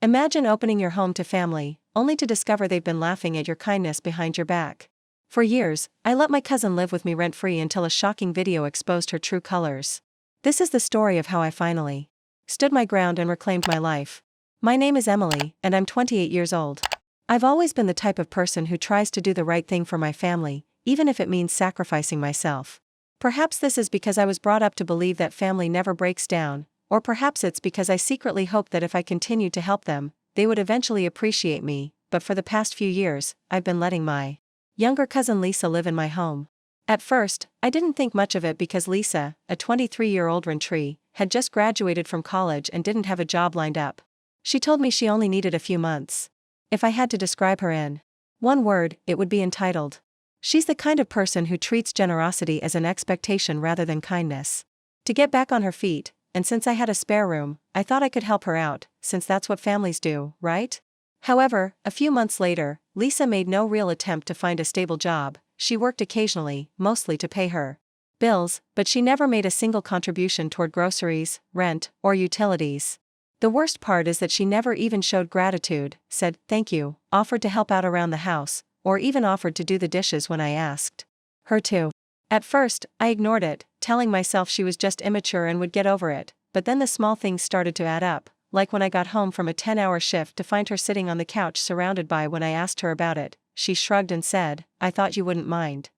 Imagine opening your home to family, only to discover they've been laughing at your kindness behind your back. For years, I let my cousin live with me rent-free until a shocking video exposed her true colors. This is the story of how I finally stood my ground and reclaimed my life. My name is Emily, and I'm 28 years old. I've always been the type of person who tries to do the right thing for my family, even if it means sacrificing myself. Perhaps this is because I was brought up to believe that family never breaks down, or perhaps it's because I secretly hoped that if I continued to help them, they would eventually appreciate me, but for the past few years, I've been letting my younger cousin Lisa live in my home. At first, I didn't think much of it because Lisa, a 23-year-old rentier, had just graduated from college and didn't have a job lined up. She told me she only needed a few months. If I had to describe her in one word, it would be entitled. She's the kind of person who treats generosity as an expectation rather than kindness. To get back on her feet, and since I had a spare room, I thought I could help her out, since that's what families do, right? However, a few months later, Lisa made no real attempt to find a stable job. She worked occasionally, mostly to pay her bills, but she never made a single contribution toward groceries, rent, or utilities. The worst part is that she never even showed gratitude, said thank you, offered to help out around the house, or even offered to do the dishes when I asked her to. At first, I ignored it, telling myself she was just immature and would get over it, but then the small things started to add up, like when I got home from a 10-hour shift to find her sitting on the couch surrounded by when I asked her about it. She shrugged and said, I thought you wouldn't mind.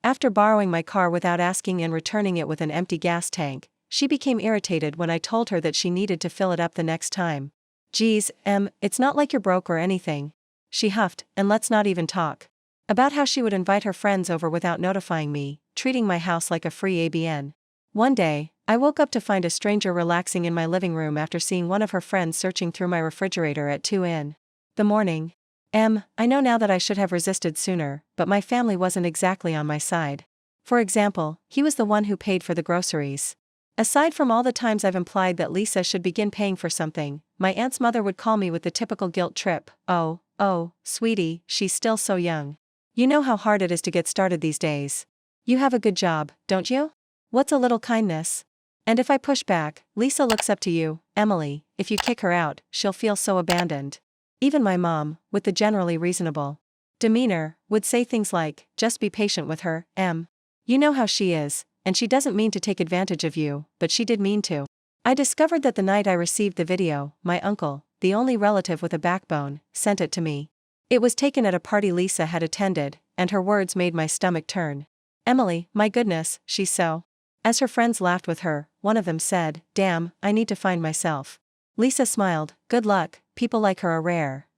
After borrowing my car without asking and returning it with an empty gas tank, she became irritated when I told her that she needed to fill it up the next time. Geez, it's not like you're broke or anything. She huffed, and let's not even talk about how she would invite her friends over without notifying me, treating my house like a free ABN. One day, I woke up to find a stranger relaxing in my living room after seeing one of her friends searching through my refrigerator at 2 in the morning. I know now that I should have resisted sooner, but my family wasn't exactly on my side. For example, he was the one who paid for the groceries. Aside from all the times I've implied that Lisa should begin paying for something, my aunt's mother would call me with the typical guilt trip. Oh, sweetie, she's still so young. You know how hard it is to get started these days. You have a good job, don't you? What's a little kindness? And if I push back, Lisa looks up to you, Emily, if you kick her out, she'll feel so abandoned. Even my mom, with the generally reasonable demeanor, would say things like, just be patient with her, Em. You know how she is, and she doesn't mean to take advantage of you, but she did mean to. I discovered that the night I received the video, my uncle, the only relative with a backbone, sent it to me. It was taken at a party Lisa had attended, and her words made my stomach turn. Emily, my goodness, she's so. As her friends laughed with her, one of them said, damn, I need to find myself. Lisa smiled, good luck, people like her are rare.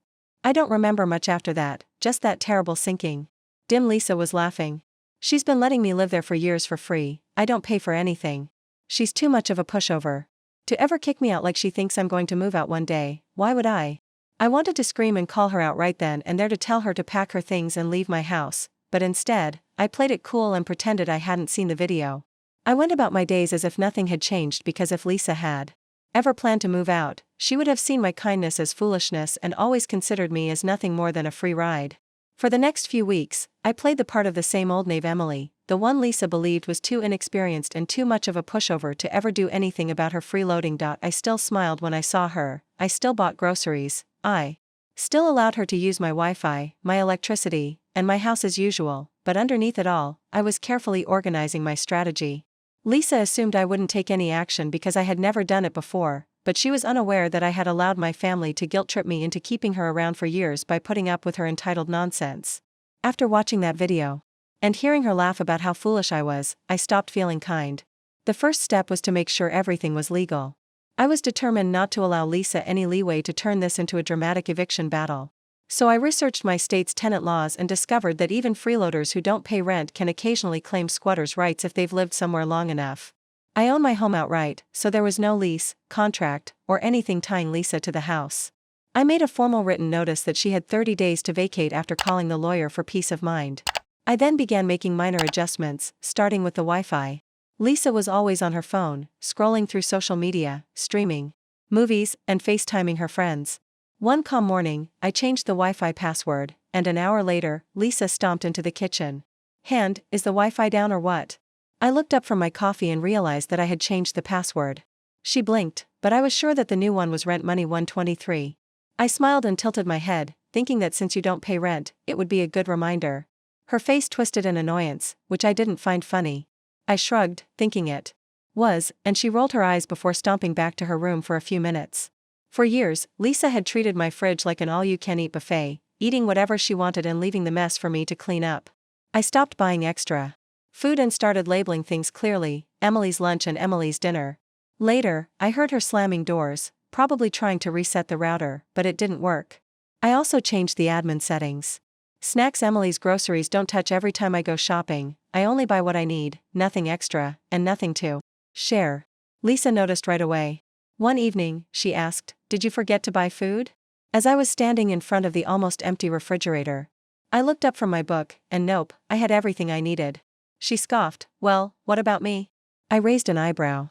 I don't remember much after that, just that terrible sinking. Dim Lisa was laughing. She's been letting me live there for years for free, I don't pay for anything. She's too much of a pushover. To ever kick me out like she thinks I'm going to move out one day, why would I? I wanted to scream and call her out right then and there to tell her to pack her things and leave my house, but instead, I played it cool and pretended I hadn't seen the video. I went about my days as if nothing had changed because if Lisa had ever planned to move out, she would have seen my kindness as foolishness and always considered me as nothing more than a free ride. For the next few weeks, I played the part of the same old knave Emily, the one Lisa believed was too inexperienced and too much of a pushover to ever do anything about her freeloading. I still smiled when I saw her, I still bought groceries, I still allowed her to use my Wi-Fi, my electricity, and my house as usual, but underneath it all, I was carefully organizing my strategy. Lisa assumed I wouldn't take any action because I had never done it before, but she was unaware that I had allowed my family to guilt-trip me into keeping her around for years by putting up with her entitled nonsense. After watching that video and hearing her laugh about how foolish I was, I stopped feeling kind. The first step was to make sure everything was legal. I was determined not to allow Lisa any leeway to turn this into a dramatic eviction battle. So I researched my state's tenant laws and discovered that even freeloaders who don't pay rent can occasionally claim squatters' rights if they've lived somewhere long enough. I own my home outright, so there was no lease, contract, or anything tying Lisa to the house. I made a formal written notice that she had 30 days to vacate after calling the lawyer for peace of mind. I then began making minor adjustments, starting with the Wi-Fi. Lisa was always on her phone, scrolling through social media, streaming movies, and FaceTiming her friends. One calm morning, I changed the Wi-Fi password, and an hour later, Lisa stomped into the kitchen. Hand, is the Wi-Fi down or what? I looked up from my coffee and realized that I had changed the password. She blinked, but I was sure that the new one was Rent Money 123. I smiled and tilted my head, thinking that since you don't pay rent, it would be a good reminder. Her face twisted in annoyance, which I didn't find funny. I shrugged, thinking it was, and she rolled her eyes before stomping back to her room for a few minutes. For years, Lisa had treated my fridge like an all-you-can-eat buffet, eating whatever she wanted and leaving the mess for me to clean up. I stopped buying extra food and started labeling things clearly: Emily's lunch and Emily's dinner. Later, I heard her slamming doors, probably trying to reset the router, but it didn't work. I also changed the admin settings. Snacks: Emily's groceries don't touch every time I go shopping. I only buy what I need, nothing extra, and nothing to share. Lisa noticed right away. One evening, she asked, "Did you forget to buy food?" As I was standing in front of the almost empty refrigerator, I looked up from my book, and nope, I had everything I needed. She scoffed, "Well, what about me?" I raised an eyebrow.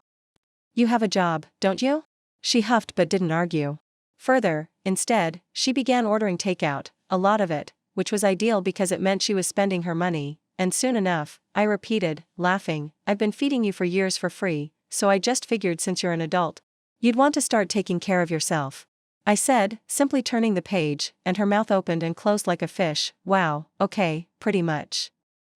"You have a job, don't you?" She huffed but didn't argue. Further, instead, she began ordering takeout, a lot of it, which was ideal because it meant she was spending her money, and soon enough, I repeated, laughing, "I've been feeding you for years for free, so I just figured since you're an adult, you'd want to start taking care of yourself." I said, simply turning the page, and her mouth opened and closed like a fish. "Wow, okay, pretty much."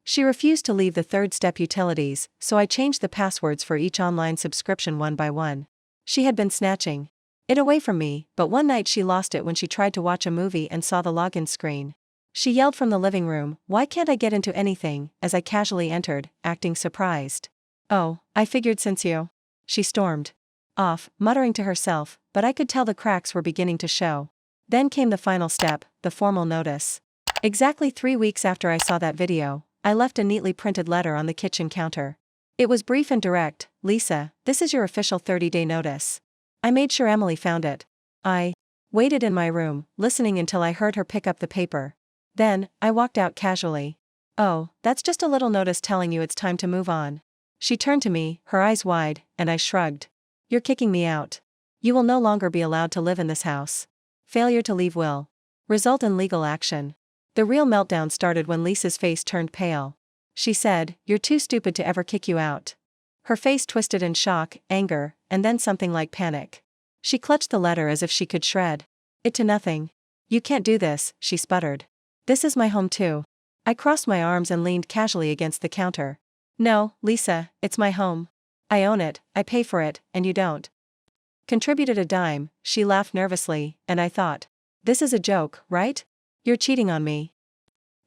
She refused to leave the third step: utilities, so I changed the passwords for each online subscription one by one. She had been snatching it away from me, but one night she lost it when she tried to watch a movie and saw the login screen. She yelled from the living room, "Why can't I get into anything?" as I casually entered, acting surprised. "Oh, I figured since you..." She stormed off, muttering to herself, but I could tell the cracks were beginning to show. Then came the final step, the formal notice. Exactly 3 weeks after I saw that video, I left a neatly printed letter on the kitchen counter. It was brief and direct: "Lisa, this is your official 30-day notice." I made sure Emily found it. I waited in my room, listening until I heard her pick up the paper. Then, I walked out casually. "Oh, that's just a little notice telling you it's time to move on." She turned to me, her eyes wide, and I shrugged. "You're kicking me out. You will no longer be allowed to live in this house. Failure to leave will result in legal action." The real meltdown started when Lisa's face turned pale. She said, "You're too stupid to ever kick you out." Her face twisted in shock, anger, and then something like panic. She clutched the letter as if she could shred it to nothing. "You can't do this," she sputtered. "This is my home too." I crossed my arms and leaned casually against the counter. "No, Lisa, it's my home. I own it, I pay for it, and you don't contributed a dime." She laughed nervously, and I thought, "This is a joke, right? You're cheating on me."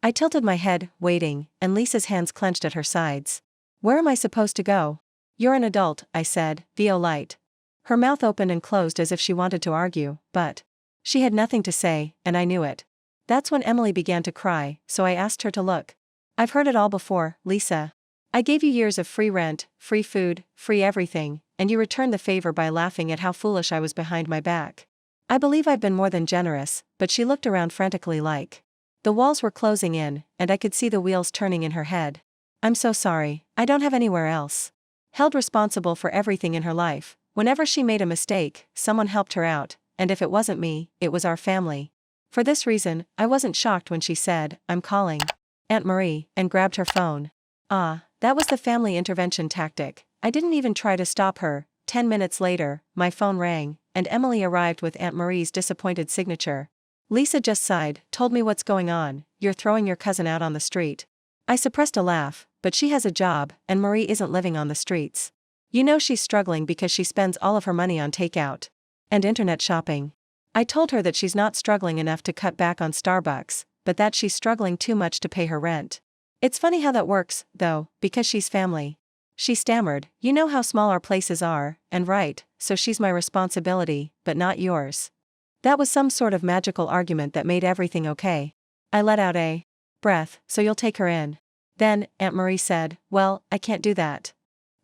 I tilted my head, waiting, and Lisa's hands clenched at her sides. "Where am I supposed to go?" "You're an adult," I said, light. Her mouth opened and closed as if she wanted to argue, but she had nothing to say, and I knew it. That's when Emily began to cry, so I asked her to look. "I've heard it all before, Lisa. I gave you years of free rent, free food, free everything, and you returned the favor by laughing at how foolish I was behind my back. I believe I've been more than generous." But she looked around frantically like the walls were closing in, and I could see the wheels turning in her head. "I'm so sorry, I don't have anywhere else." Held responsible for everything in her life, whenever she made a mistake, someone helped her out, and if it wasn't me, it was our family. For this reason, I wasn't shocked when she said, "I'm calling Aunt Marie," and grabbed her phone. That was the family intervention tactic. I didn't even try to stop her. 10 minutes later, my phone rang, and Emily arrived with Aunt Marie's disappointed signature. "Lisa just sighed, told me what's going on. You're throwing your cousin out on the street." I suppressed a laugh, but she has a job, and Marie isn't living on the streets. You know she's struggling because she spends all of her money on takeout and internet shopping. I told her that she's not struggling enough to cut back on Starbucks, but that she's struggling too much to pay her rent. It's funny how that works, though, because she's family. She stammered, "You know how small our places are, and right, so she's my responsibility, but not yours." That was some sort of magical argument that made everything okay. I let out a breath. "So you'll take her in?" Then, Aunt Marie said, "Well, I can't do that."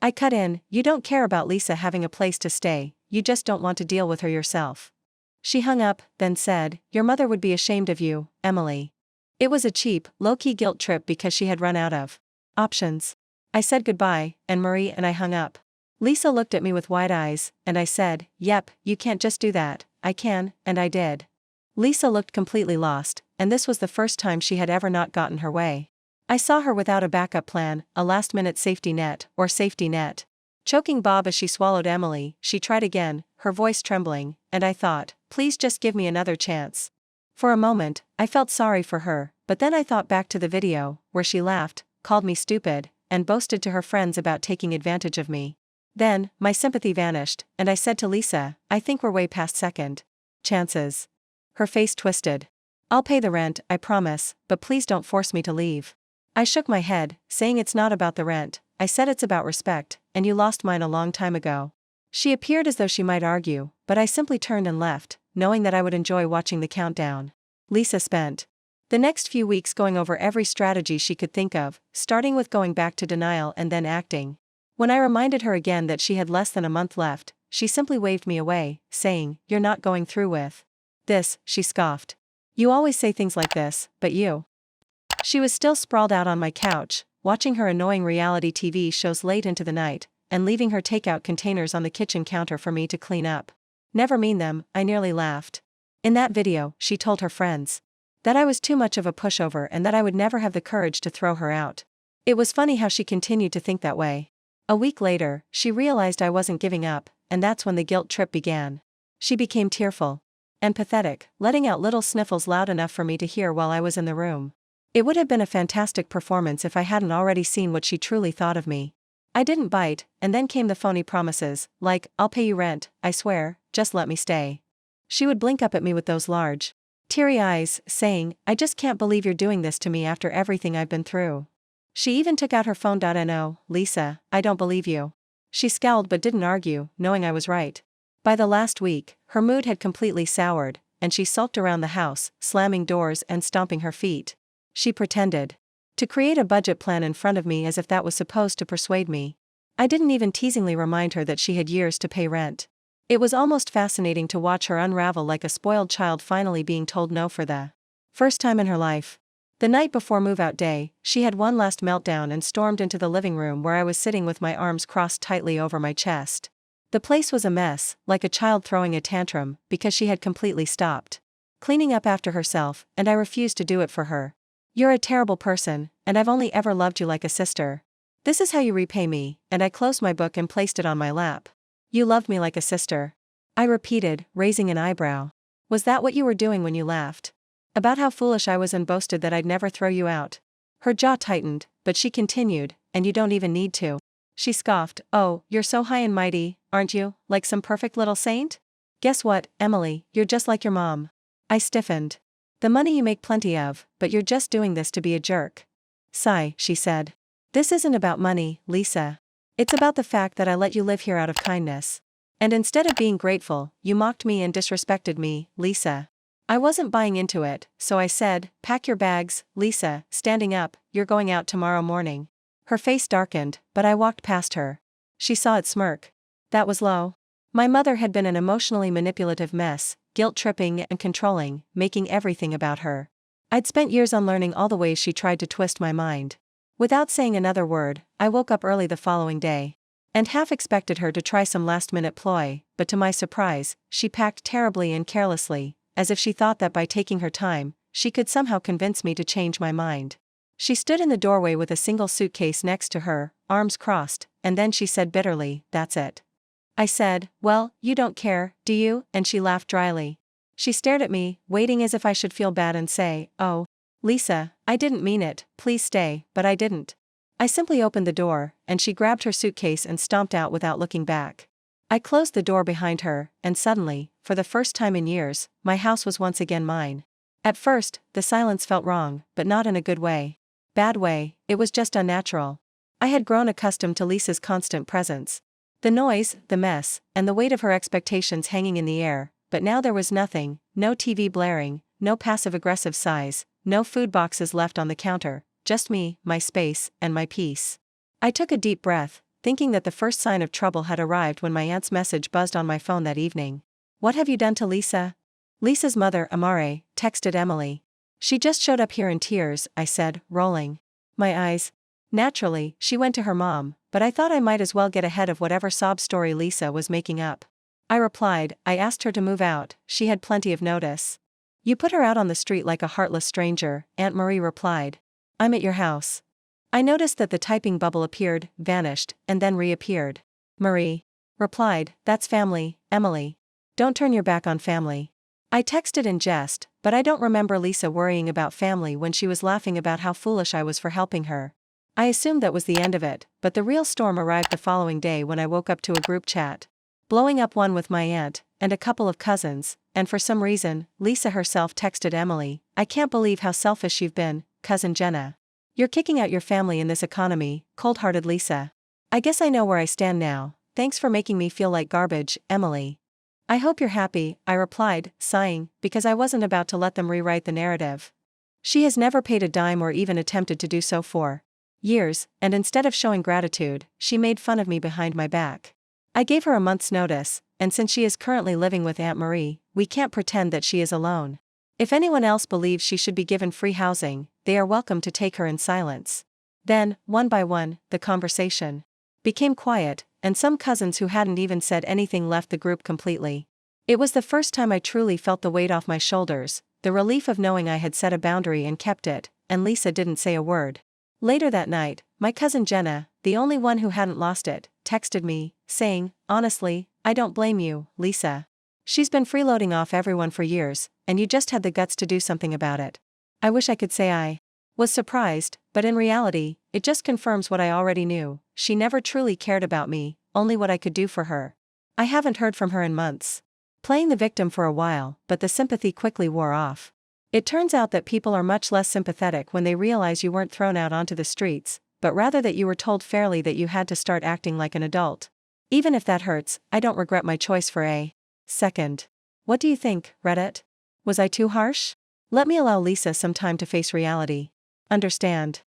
I cut in, "You don't care about Lisa having a place to stay, you just don't want to deal with her yourself." She hung up, then said, "Your mother would be ashamed of you, Emily." It was a cheap, low-key guilt trip because she had run out of options. I said goodbye, and Marie and I hung up. Lisa looked at me with wide eyes, and I said, "Yep, you can't just do that." "I can," and I did. Lisa looked completely lost, and this was the first time she had ever not gotten her way. I saw her without a backup plan, a last-minute safety net. Choking Bob as she swallowed Emily, she tried again, her voice trembling, and I thought, please just give me another chance. For a moment, I felt sorry for her, but then I thought back to the video, where she laughed, called me stupid, and boasted to her friends about taking advantage of me. Then, my sympathy vanished, and I said to Lisa, I think we're way past second chances. Her face twisted. I'll pay the rent, I promise, but please don't force me to leave. I shook my head, saying it's not about the rent, I said it's about respect, and you lost mine a long time ago. She appeared as though she might argue, but I simply turned and left, knowing that I would enjoy watching the countdown. Lisa spent the next few weeks going over every strategy she could think of, starting with going back to denial and then acting. When I reminded her again that she had less than a month left, she simply waved me away, saying, "You're not going through with this," she scoffed. "You always say things like this, but you." She was still sprawled out on my couch, watching her annoying reality TV shows late into the night, and leaving her takeout containers on the kitchen counter for me to clean up. Never mean them, I nearly laughed. In that video, she told her friends that I was too much of a pushover and that I would never have the courage to throw her out. It was funny how she continued to think that way. A week later, she realized I wasn't giving up, and that's when the guilt trip began. She became tearful and pathetic, letting out little sniffles loud enough for me to hear while I was in the room. It would have been a fantastic performance if I hadn't already seen what she truly thought of me. I didn't bite, and then came the phony promises, like, "I'll pay you rent, I swear, just let me stay." She would blink up at me with those large, teary eyes, saying, "I just can't believe you're doing this to me after everything I've been through." She even took out her phone. "No, Lisa, I don't believe you." She scowled but didn't argue, knowing I was right. By the last week, her mood had completely soured, and she sulked around the house, slamming doors and stomping her feet. She pretended to create a budget plan in front of me as if that was supposed to persuade me. I didn't even teasingly remind her that she had years to pay rent. It was almost fascinating to watch her unravel like a spoiled child finally being told no for the first time in her life. The night before move-out day, she had one last meltdown and stormed into the living room where I was sitting with my arms crossed tightly over my chest. The place was a mess, like a child throwing a tantrum, because she had completely stopped cleaning up after herself, and I refused to do it for her. "You're a terrible person, and I've only ever loved you like a sister. This is how you repay me," and I closed my book and placed it on my lap. "You loved me like a sister," I repeated, raising an eyebrow. "Was that what you were doing when you laughed about how foolish I was and boasted that I'd never throw you out?" Her jaw tightened, but she continued, "And you don't even need to." She scoffed, "Oh, you're so high and mighty, aren't you, like some perfect little saint? Guess what, Emily, you're just like your mom." I stiffened. "The money you make plenty of, but you're just doing this to be a jerk." "Sigh," she said. "This isn't about money, Lisa. It's about the fact that I let you live here out of kindness. And instead of being grateful, you mocked me and disrespected me, Lisa." I wasn't buying into it, so I said, "Pack your bags, Lisa," standing up, "you're going out tomorrow morning." Her face darkened, but I walked past her. She saw it smirk. That was low. My mother had been an emotionally manipulative mess, guilt-tripping and controlling, making everything about her. I'd spent years unlearning all the ways she tried to twist my mind. Without saying another word, I woke up early the following day. And half expected her to try some last-minute ploy, but to my surprise, she packed terribly and carelessly, as if she thought that by taking her time, she could somehow convince me to change my mind. She stood in the doorway with a single suitcase next to her, arms crossed, and then she said bitterly, "That's it." I said, "Well, you don't care, do you?" and she laughed dryly. She stared at me, waiting as if I should feel bad and say, "Oh, Lisa, I didn't mean it, please stay," but I didn't. I simply opened the door, and she grabbed her suitcase and stomped out without looking back. I closed the door behind her, and suddenly, for the first time in years, my house was once again mine. At first, the silence felt wrong, but not in a good way. Bad way, it was just unnatural. I had grown accustomed to Lisa's constant presence. The noise, the mess, and the weight of her expectations hanging in the air, but now there was nothing, no TV blaring, no passive-aggressive sighs, no food boxes left on the counter, just me, my space, and my peace. I took a deep breath, thinking that the first sign of trouble had arrived when my aunt's message buzzed on my phone that evening. "What have you done to Lisa?" Lisa's mother, Amare, texted Emily. "She just showed up here in tears," I said, rolling my eyes. Naturally, she went to her mom, but I thought I might as well get ahead of whatever sob story Lisa was making up. I replied, "I asked her to move out, she had plenty of notice." "You put her out on the street like a heartless stranger," Aunt Marie replied. "I'm at your house." I noticed that the typing bubble appeared, vanished, and then reappeared. Marie replied, "That's family, Emily. Don't turn your back on family." I texted in jest, but I don't remember Lisa worrying about family when she was laughing about how foolish I was for helping her. I assumed that was the end of it, but the real storm arrived the following day when I woke up to a group chat. Blowing up one with my aunt, and a couple of cousins, and for some reason, Lisa herself texted Emily, "I can't believe how selfish you've been, cousin Jenna. You're kicking out your family in this economy, cold-hearted Lisa. I guess I know where I stand now, thanks for making me feel like garbage, Emily." "I hope you're happy," I replied, sighing, because I wasn't about to let them rewrite the narrative. She has never paid a dime or even attempted to do so for years, and instead of showing gratitude, she made fun of me behind my back. I gave her a month's notice, and since she is currently living with Aunt Marie, we can't pretend that she is alone. If anyone else believes she should be given free housing, they are welcome to take her in silence. Then, one by one, the conversation became quiet, and some cousins who hadn't even said anything left the group completely. It was the first time I truly felt the weight off my shoulders, the relief of knowing I had set a boundary and kept it, and Lisa didn't say a word. Later that night, my cousin Jenna, the only one who hadn't lost it, texted me, saying, "Honestly, I don't blame you, Lisa. She's been freeloading off everyone for years, and you just had the guts to do something about it." I wish I could say I was surprised, but in reality, it just confirms what I already knew. She never truly cared about me, only what I could do for her. I haven't heard from her in months. Playing the victim for a while, but the sympathy quickly wore off. It turns out that people are much less sympathetic when they realize you weren't thrown out onto the streets, but rather that you were told fairly that you had to start acting like an adult. Even if that hurts, I don't regret my choice for a second. What do you think, Reddit? Was I too harsh? Let me allow Lisa some time to face reality. Understand.